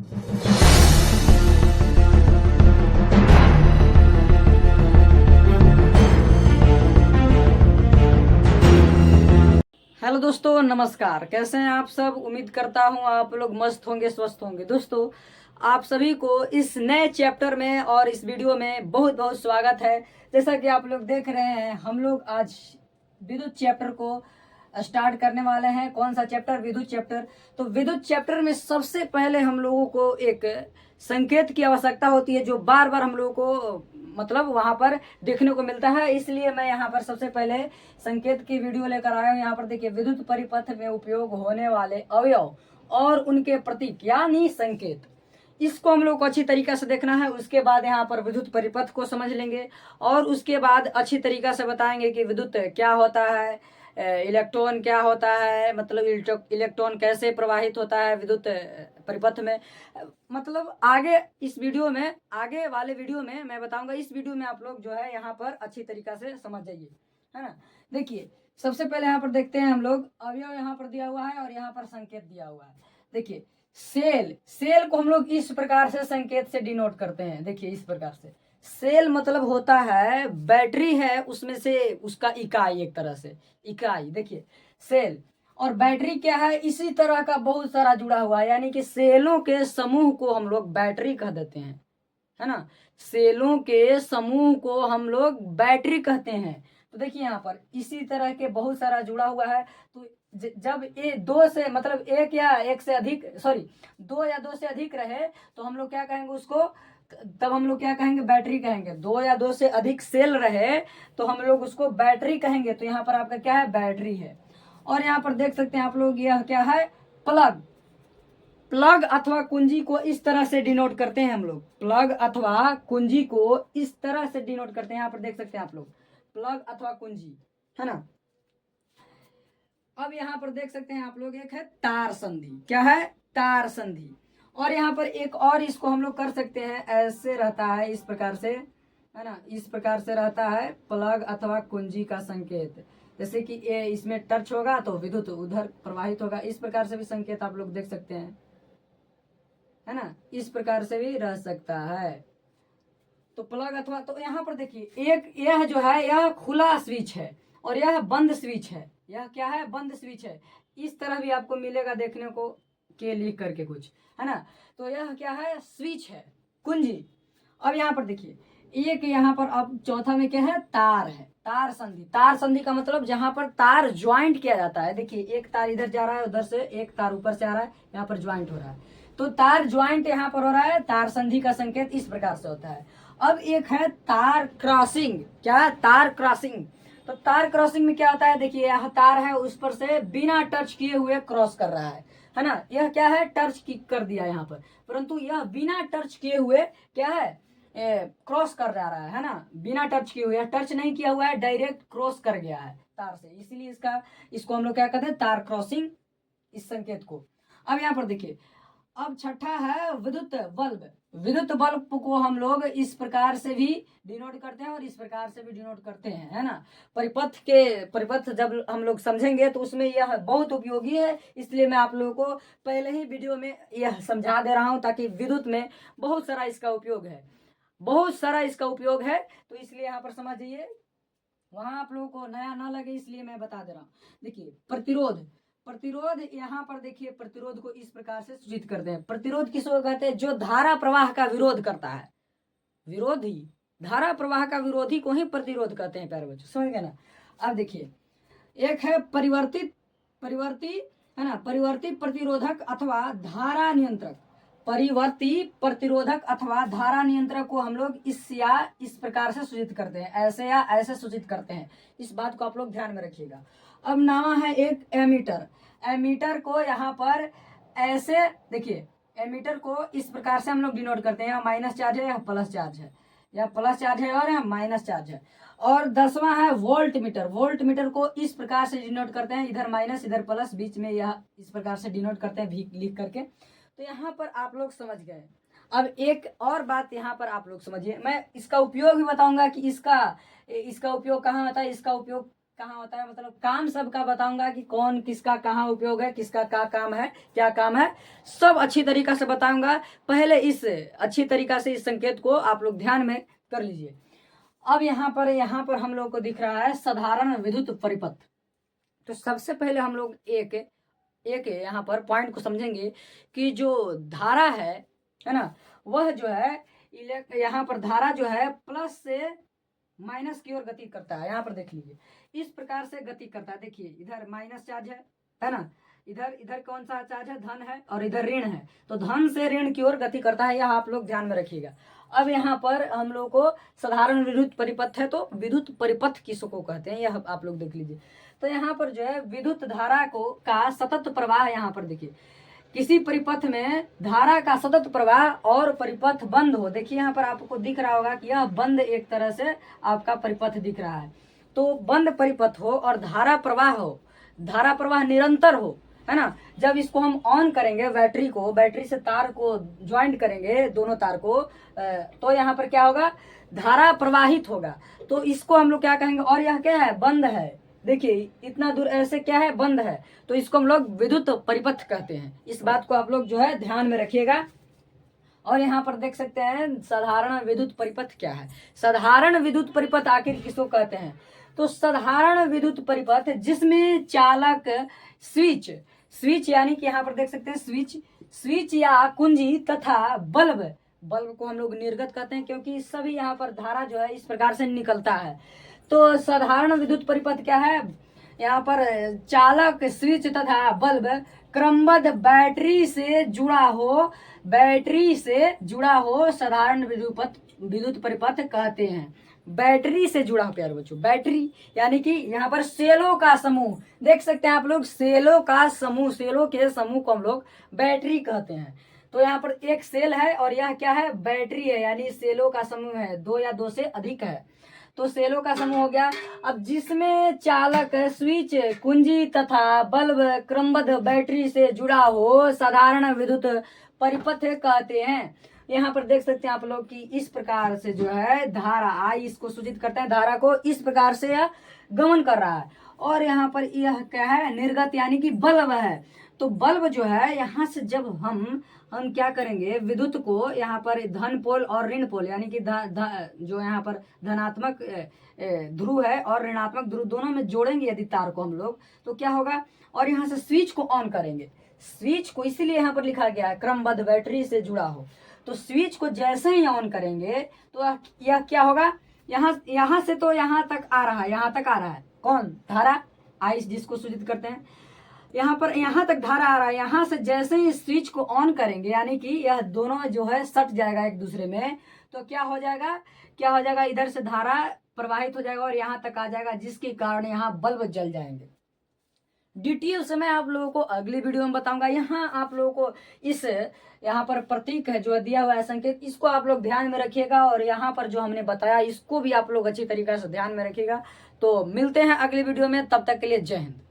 Hello दोस्तों, नमस्कार। कैसे हैं आप सब? उम्मीद करता हूं आप लोग मस्त होंगे, स्वस्थ होंगे। दोस्तों, आप सभी को इस नए चैप्टर में और इस वीडियो में बहुत बहुत स्वागत है। जैसा कि आप लोग देख रहे हैं, हम लोग आज विद्युत चैप्टर को स्टार्ट करने वाले हैं। कौन सा चैप्टर? विद्युत चैप्टर। तो विद्युत चैप्टर में सबसे पहले हम लोगों को एक संकेत की आवश्यकता होती है, जो बार बार हम लोगों को मतलब वहां पर देखने को मिलता है। इसलिए मैं यहाँ पर सबसे पहले संकेत की वीडियो लेकर आया हूँ। यहाँ पर देखिए, विद्युत परिपथ में उपयोग होने वाले अवयव और उनके प्रतीक यानी संकेत, इसको हम लोग को अच्छी तरीका से देखना है। उसके बाद यहाँ पर विद्युत परिपथ को समझ लेंगे और उसके बाद अच्छी तरीका से बताएंगे कि विद्युत क्या होता है, इलेक्ट्रॉन क्या होता है, मतलब इलेक्ट्रॉन कैसे प्रवाहित होता है विद्युत परिपथ में। मतलब आगे इस वीडियो में, आगे वाले वीडियो में मैं बताऊंगा। इस वीडियो में आप लोग जो है यहाँ पर अच्छी तरीका से समझ जाइए, है ना। देखिए, सबसे पहले यहाँ पर देखते हैं हम लोग अवयव यहाँ पर दिया हुआ है और यहाँ पर संकेत दिया हुआ है। देखिए, सेल को हम लोग इस प्रकार से संकेत से डिनोट करते हैं। देखिए, इस प्रकार से सेल मतलब होता है बैटरी है, उसमें से उसका इकाई, एक तरह से इकाई। देखिए, सेल और बैटरी क्या है? इसी तरह का बहुत सारा जुड़ा हुआ है, यानी कि सेलों के समूह को हम लोग बैटरी कह देते हैं, है ना। सेलों के समूह को हम लोग बैटरी कहते हैं। तो देखिए, यहाँ पर इसी तरह के बहुत सारा जुड़ा हुआ है। तो जब ये दो से मतलब एक या एक से अधिक, सॉरी, दो या दो से अधिक रहे तो हम लोग क्या कहेंगे उसको? तब हम लोग क्या कहेंगे? बैटरी कहेंगे। दो या दो से अधिक सेल रहे तो हम लोग उसको बैटरी कहेंगे। तो यहाँ पर आपका क्या है? बैटरी है। और यहाँ पर देख सकते हैं आप लोग, यह क्या है? प्लग। प्लग अथवा कुंजी को इस तरह से डिनोट करते हैं हम लोग। प्लग अथवा कुंजी को इस तरह से डिनोट करते हैं। यहाँ पर देख सकते हैं आप लोग, प्लग अथवा कुंजी, है ना। अब यहाँ पर देख सकते हैं आप लोग, एक है तार संधि। क्या है? तार संधि। और यहाँ पर एक और इसको हम लोग कर सकते हैं, ऐसे रहता है, इस प्रकार से, है ना। इस प्रकार से रहता है प्लग अथवा कुंजी का संकेत। जैसे कि ये इसमें टच होगा तो विद्युत उधर प्रवाहित होगा। इस प्रकार से भी संकेत आप लोग देख सकते हैं, है ना। इस प्रकार से भी रह सकता है। तो प्लग अथवा, तो यहाँ पर देखिए, एक यह जो है यह खुला स्विच है और यह बंद स्विच है। यह क्या है? बंद स्विच है। इस तरह भी आपको मिलेगा देखने को, के लिख करके कुछ, है ना। तो यह क्या है? स्विच है, कुंजी। अब यहाँ पर देखिए, एक यहाँ पर अब चौथा में क्या है? तार है, तार संधि। तार संधि का मतलब जहां पर तार ज्वाइंट किया जाता है। देखिए, एक तार इधर जा रहा है, उधर से एक तार ऊपर से आ रहा है, यहाँ पर ज्वाइंट हो रहा है। तो तार ज्वाइंट यहाँ पर हो रहा है, तार संधि का संकेत इस प्रकार से होता है। अब एक है तार क्रॉसिंग। क्या है? तार क्रॉसिंग। तो तार क्रॉसिंग में क्या होता है? देखिए, यह तार है, उस पर से बिना टच किए हुए क्रॉस कर रहा है ना। यह क्या है? टच की कर दिया यहाँ पर, परंतु यह बिना टच किए हुए क्या है? क्रॉस कर जा रहा है ना। बिना टच किए हुए, टच नहीं किया हुआ है, डायरेक्ट क्रॉस कर गया है तार से। इसीलिए इसको हम लोग क्या कहते हैं? तार क्रॉसिंग, इस संकेत को। अब यहाँ पर देखिए, अब छठा है विद्युत बल्ब। विद्युत बल्ब को हम लोग इस प्रकार से भी डिनोट करते हैं और इस प्रकार से भी डिनोट करते हैं, है ना। परिपथ जब हम लोग समझेंगे तो उसमें यह बहुत उपयोगी है। इसलिए मैं आप लोगों को पहले ही वीडियो में यह समझा दे रहा हूं, ताकि विद्युत में बहुत सारा इसका उपयोग है, बहुत सारा इसका उपयोग है। तो इसलिए यहाँ पर समझ जाइए, वहां आप लोगों को नया ना लगे, इसलिए मैं बता दे रहा हूँ। देखिए, प्रतिरोध। प्रतिरोध यहाँ पर देखिए, प्रतिरोध को इस प्रकार से सूचित करते हैं। प्रतिरोध किसको कहते हैं? जो धारा प्रवाह का विरोध करता है। विरोधी, धारा प्रवाह का विरोधी को ही प्रतिरोध कहते हैं, प्यारे बच्चों, समझ गए ना। अब देखिए, एक है परिवर्तित, परिवर्ती, है ना, परिवर्ती प्रतिरोधक अथवा धारा नियंत्रक। परिवर्ती प्रतिरोधक अथवा धारा नियंत्रक को हम लोग इस या इस प्रकार से सूचित करते हैं, ऐसे या ऐसे सूचित करते हैं। इस बात को आप लोग ध्यान में रखिएगा। अब नामा है एक एमीटर। एमीटर को यहाँ पर ऐसे देखिए, एमीटर को इस प्रकार से हम लोग डिनोट करते हैं। यहाँ माइनस चार्ज है, यहाँ प्लस चार्ज है, यहाँ प्लस चार्ज है और यहाँ माइनस चार्ज है। और 10वां है वोल्ट मीटर। वोल्ट मीटर को इस प्रकार से डिनोट करते हैं, इधर माइनस इधर प्लस, बीच में यह इस प्रकार से डिनोट करते हैं भी लिख करके। तो यहाँ पर आप लोग समझ गए। अब एक और बात यहाँ पर आप लोग समझिए, मैं इसका उपयोग भी बताऊंगा कि इसका इसका उपयोग कहाँ होता है, इसका उपयोग कहाँ होता है, मतलब काम सबका बताऊंगा कि कौन किसका कहाँ उपयोग है, किसका क्या काम है, क्या काम है, सब अच्छी तरीका से बताऊंगा। पहले इस अच्छी तरीका से इस संकेत को आप लोग ध्यान में कर लीजिए। अब यहाँ पर हम लोग को दिख रहा है साधारण विद्युत परिपथ। तो सबसे पहले हम लोग एक यहाँ पर पॉइंट को समझेंगे कि जो धारा है ना, वह जो है यहाँ पर धारा जो है प्लस से माइनस की ओर गति करता है। यहाँ पर देख लीजिए, इस प्रकार से गति करता है। देखिए इधर माइनस चार्ज है ना, इधर इधर कौन सा चार्ज है, धन है, और इधर ऋण है, तो धन से ऋण की ओर गति करता है, यह आप लोग ध्यान में रखिएगा। अब यहाँ पर हम लोग को साधारण विद्युत परिपथ है, तो विद्युत परिपथ किसको कहते हैं यह आप लोग देख लीजिए। तो यहाँ पर जो है विद्युत धारा का सतत प्रवाह, यहाँ पर देखिए किसी परिपथ में धारा का सतत प्रवाह और परिपथ बंद हो। देखिए यहाँ पर आपको दिख रहा होगा कि यह बंद एक तरह से आपका परिपथ दिख रहा है। तो बंद परिपथ हो और धारा प्रवाह हो, धारा प्रवाह निरंतर हो, है ना। जब इसको हम ऑन करेंगे, बैटरी से तार को ज्वाइंट करेंगे, दोनों तार को, तो यहाँ पर क्या होगा, धारा प्रवाहित होगा। तो इसको हम लोग क्या कहेंगे, और यह क्या है, बंद है। देखिए इतना दूर ऐसे क्या है, बंद है, तो इसको हम लोग विद्युत परिपथ कहते हैं। इस बात को आप लोग जो है ध्यान में रखिएगा। और यहाँ पर देख सकते हैं साधारण विद्युत परिपथ क्या है। साधारण विद्युत परिपथ आखिर किसको कहते हैं, तो साधारण विद्युत परिपथ जिसमें चालक स्विच यानी कि यहाँ पर देख सकते हैं स्विच या कुंजी तथा बल्ब को हम लोग निर्गत कहते हैं, क्योंकि सभी यहाँ पर धारा जो है इस प्रकार से निकलता है। तो साधारण विद्युत परिपथ क्या है, यहाँ पर चालक स्विच तथा बल्ब क्रमबद्ध बैटरी से जुड़ा हो साधारण विद्युत परिपथ कहते हैं। बैटरी से जुड़ा हो प्यारे बच्चों, बैटरी यानी कि यहाँ पर सेलों का समूह देख सकते हैं आप लोग, सेलों के समूह को हम लोग बैटरी कहते हैं। तो यहाँ पर एक सेल है और यह क्या है, बैटरी है, यानी सेलों का समूह है, 2 या 2 से अधिक है, तो सेलों का समूह हो गया। अब जिसमें चालक स्विच कुंजी तथा बल्ब क्रमबद्ध बैटरी से जुड़ा हो साधारण विद्युत परिपथ कहते हैं। यहाँ पर देख सकते हैं आप लोग कि इस प्रकार से जो है धारा आई इसको सूचित करते हैं, धारा को इस प्रकार से यह गमन कर रहा है। और यहाँ पर यह क्या है, निर्गत यानी कि बल्ब है। तो बल्ब जो है यहाँ से जब हम क्या करेंगे, विद्युत को यहाँ पर धन पोल और ऋण पोल यानी कि जो यहाँ पर धनात्मक ध्रुव है और ऋणात्मक ध्रुव दोनों में जोड़ेंगे यदि तार को हम लोग, तो क्या होगा, और यहाँ से स्विच को ऑन करेंगे। स्विच को इसीलिए यहाँ पर लिखा गया है क्रमबद्ध बैटरी से जुड़ा हो। तो स्विच को जैसे ही ऑन करेंगे तो यह क्या होगा, यहाँ से तो यहाँ तक आ रहा है, कौन, धारा आई जिसको सूचित करते हैं। यहाँ पर यहाँ तक धारा आ रहा है, यहाँ से जैसे ही स्विच को ऑन करेंगे यानी कि यह दोनों जो है सट जाएगा एक दूसरे में, तो क्या हो जाएगा, इधर से धारा प्रवाहित हो जाएगा और यहाँ तक आ जाएगा, जिसके कारण यहाँ बल्ब जल जाएंगे। डिटेल से मैं आप लोगों को अगली वीडियो में बताऊंगा। यहाँ आप लोगों को इस यहाँ पर प्रतीक है जो दिया हुआ है संकेत, इसको आप लोग ध्यान में रखिएगा, और यहाँ पर जो हमने बताया इसको भी आप लोग अच्छी तरीके से ध्यान में रखिएगा। तो मिलते हैं अगली वीडियो में, तब तक के लिए जय हिंद।